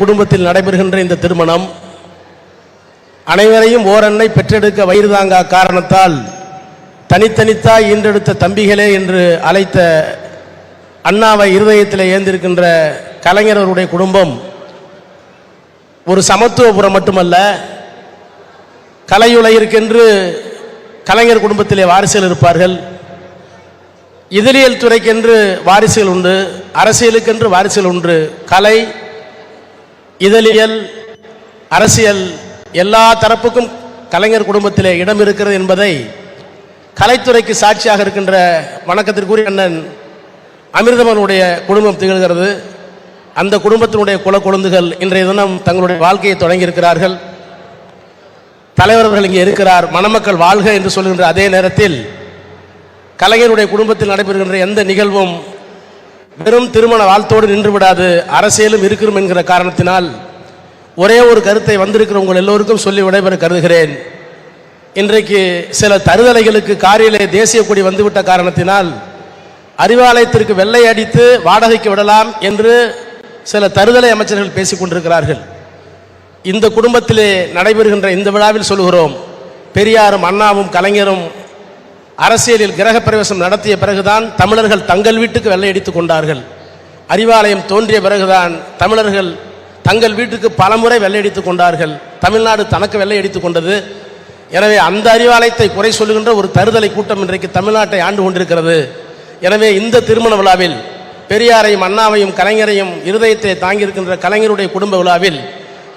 குடும்பத்தில் நடைபெறுகின்ற இந்த திருமணம் அனைவரையும் ஓரன்னை பெற்றெடுக்க வயிறு தாங்கா காரணத்தால் தனித்தனித்தாய் ஈன்றெடுத்த தம்பிகளே என்று அழைத்த அண்ணாவை இருதயத்தில் ஏந்திருக்கின்ற கலைஞர்களுடைய குடும்பம் ஒரு சமத்துவபுரம் மட்டுமல்ல, கலையுலகிற்கென்று கலைஞர் குடும்பத்திலே வாரிசுகள் இருப்பார்கள், இதழியல் துறைக்கென்று வாரிசுகள் உண்டு, அரசியலுக்கென்று வாரிசுகள் உண்டு. கலை, இதழியல், அரசியல் எல்லா தரப்புக்கும் கலைஞர் குடும்பத்திலே இடம் இருக்கிறது என்பதை கலைத்துறைக்கு சாட்சியாக இருக்கின்ற வணக்கத்திற்குரிய அண்ணன் அமிர்தமனுடைய குடும்பம் திகழ்கிறது. அந்த குடும்பத்தினுடைய குலக்கொழுந்துகள் இன்றைய தினம் தங்களுடைய வாழ்க்கையை தொடங்கியிருக்கிறார்கள். தலைவர்கள் இங்கே இருக்கிறார். மணமக்கள் வாழ்க என்று சொல்கின்ற அதே நேரத்தில் கலைஞருடைய குடும்பத்தில் நடைபெறுகின்ற எந்த நிகழ்வும் வெறும் திருமண வாழ்த்தோடு நின்று விடாது, அரசியலும் இருக்கிறோம் என்கிற காரணத்தினால் ஒரே ஒரு கருத்தை வந்திருக்கிற உங்கள் எல்லோருக்கும் சொல்லி விடைபெற கருதுகிறேன். இன்றைக்கு சில தருதலைகளுக்கு காரிலே தேசிய கொடி வந்துவிட்ட காரணத்தினால் அறிவாலயத்திற்கு வெள்ளை அடித்து வாடகைக்கு விடலாம் என்று சில தருதலை அமைச்சர்கள் பேசிக் கொண்டிருக்கிறார்கள். இந்த குடும்பத்திலே நடைபெறுகின்ற இந்த விழாவில் சொல்கிறோம், பெரியாரும் அண்ணாவும் கலைஞரும் அரசியலில் கிரக பிரவேசம் நடத்திய பிறகுதான் தமிழர்கள் தங்கள் வீட்டுக்கு வெள்ளை அடித்துக் கொண்டார்கள். அறிவாலயம் தோன்றிய பிறகுதான் தமிழர்கள் தங்கள் வீட்டுக்கு பலமுறை வெள்ளையடித்துக் கொண்டார்கள். தமிழ்நாடு தனக்கு வெள்ளையடித்துக் கொண்டது. எனவே அந்த அறிவாலயத்தை குறை சொல்லுகின்ற ஒரு தருதலை கூட்டம் இன்றைக்கு தமிழ்நாட்டை ஆண்டு கொண்டிருக்கிறது. எனவே இந்த திருமண விழாவில் பெரியாரையும் அண்ணாவையும் கலைஞரையும் இருதயத்தை தாங்கியிருக்கின்ற கலைஞருடைய குடும்ப விழாவில்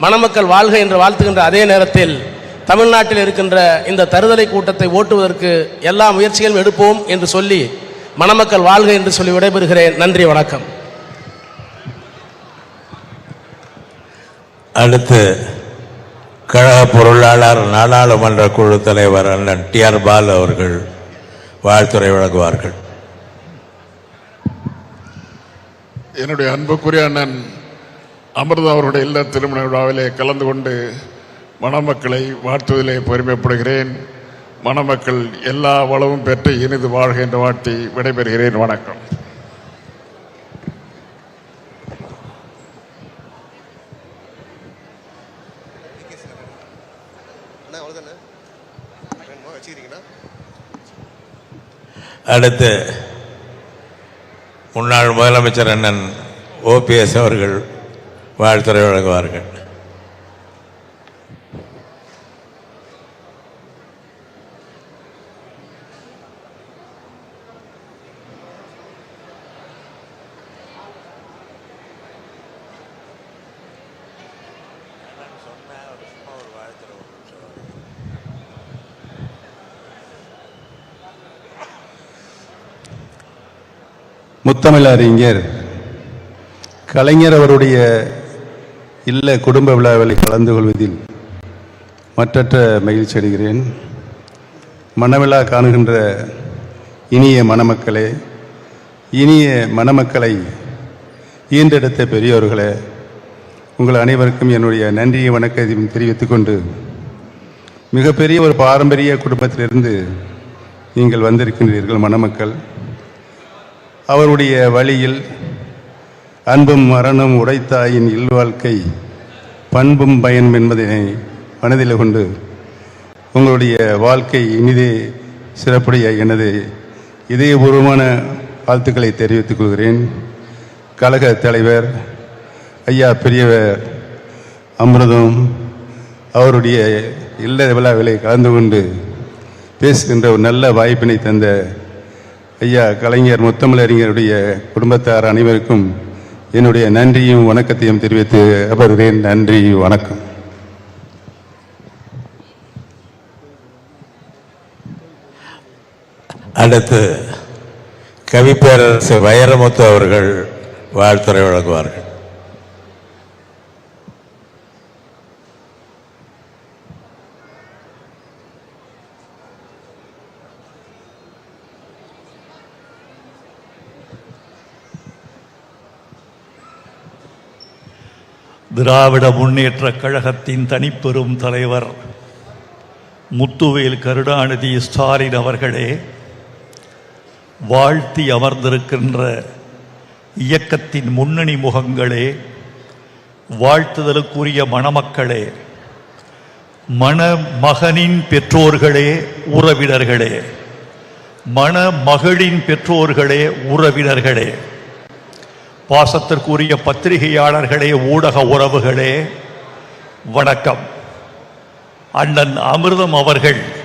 மணமக்கள் வாழ்க என்று வாழ்த்துகின்ற அதே நேரத்தில் தமிழ்நாட்டில் இருக்கின்ற இந்த தருதலை கூட்டத்தை ஓட்டுவதற்கு எல்லா முயற்சிகளும் எடுப்போம் என்று சொல்லி மணமக்கள் வாழ்க என்று சொல்லி விடைபெறுகிறேன். நன்றி, வணக்கம். அடுத்து கழக பொருளாளர் நாடாளுமன்ற குழு தலைவர் அண்ணன் டி.ஆர். பாலு அவர்கள் வாழ்த்துரை வழங்குவார்கள். என்னுடைய அன்புக்குரிய அண்ணன் அமிர்தம் அவருடைய இல்ல திருமண விழாவிலே கலந்து கொண்டு மணமக்களை வாழ்த்துவதிலே பெருமைப்படுகிறேன். மணமக்கள் எல்லா வளமும் பெற்று இனிது வாழ்க என்று வாழ்த்தி விடைபெறுகிறேன். வணக்கம். அடுத்து முன்னாள் முதலமைச்சர் அண்ணன் OPS அவர்கள் வாழ்த்துரை வழங்குவார்கள். முத்தமிழ் அறிஞர் கலைஞர் அவருடைய இல்ல குடும்ப விழாவில் கலந்து கொள்வதில் மற்றற்ற மகிழ்ச்சி அடைகிறேன். மணவிழா காணுகின்ற இனிய மணமக்களே, இனிய மணமக்களை ஈன்றெடுத்த பெரியோர்களே, உங்கள் அனைவருக்கும் என்னுடைய நன்றியை வணக்கத்தையும் தெரிவித்துக் கொண்டு, மிகப்பெரிய ஒரு பாரம்பரிய குடும்பத்திலிருந்து நீங்கள் வந்திருக்கின்றீர்கள் மணமக்கள். அவருடைய வழியில் அன்பும் மரணம் உடைத்தாயின் இல்வாழ்க்கை பண்பும் பயன் என்பதனை மனதில் கொண்டு உங்களுடைய வாழ்க்கை இனிதே சிறப்புடைய எனது இதயபூர்வமான வாழ்த்துக்களை தெரிவித்துக் கொள்கிறேன். கழக தலைவர் ஐயா பெரியவர் அமிர்தம் அவருடைய இல்ல விழாவிலே கலந்து கொண்டு பேசுகின்ற ஒரு நல்ல வாய்ப்பினை தந்த ஐயா கலைஞர் முத்தமிழறிஞருடைய குடும்பத்தார் அனைவருக்கும் என்னுடைய நன்றியும் வணக்கத்தையும் தெரிவித்து அமர்கிறேன். நன்றி, வணக்கம். அடுத்து கவிப்பேரரசு வைரமுத்து அவர்கள் வாழ்த்துரை வழங்குவார்கள். திராவிட முன்னேற்ற கழகத்தின் தனிப்பெரும் தலைவர் முத்துவேல் கருணாநிதி ஸ்டாலின் அவர்களே, வாழ்த்தி அமர்ந்திருக்கின்ற இயக்கத்தின் முன்னணி முகங்களே, வாழ்த்துதலுக்குரிய மணமக்களே, மணமகனின் பெற்றோர்களே, உறவினர்களே, மணமகளின் பெற்றோர்களே, உறவினர்களே, பாசத்திற்குரிய பத்திரிகையாளர்களே, ஊடக உறவுகளே, வணக்கம். அண்ணன் அமிர்தம் அவர்கள்